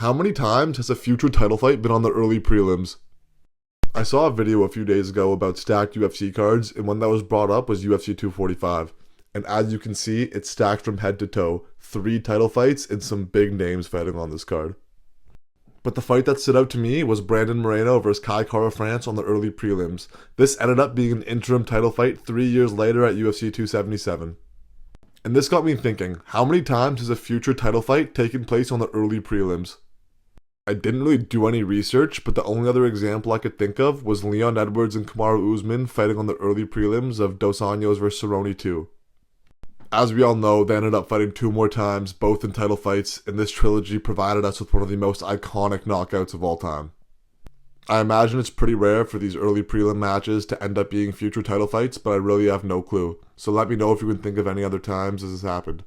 How many times has a future title fight been on the early prelims? I saw a video a few days ago about stacked UFC cards, and one that was brought up was UFC 245. And as you can see, it's stacked from head to toe. 3 title fights and some big names fighting on this card. But the fight that stood out to me was Brandon Moreno versus Kai Kara-France on the early prelims. This ended up being an interim title fight 3 years later at UFC 277. And this got me thinking, how many times has a future title fight taken place on the early prelims? I didn't really do any research, but the only other example I could think of was Leon Edwards and Kamaru Usman fighting on the early prelims of Dos Anjos vs Cerrone 2. As we all know, they ended up fighting 2 more times, both in title fights, and this trilogy provided us with one of the most iconic knockouts of all time. I imagine it's pretty rare for these early prelim matches to end up being future title fights, but I really have no clue. So let me know if you can think of any other times this has happened.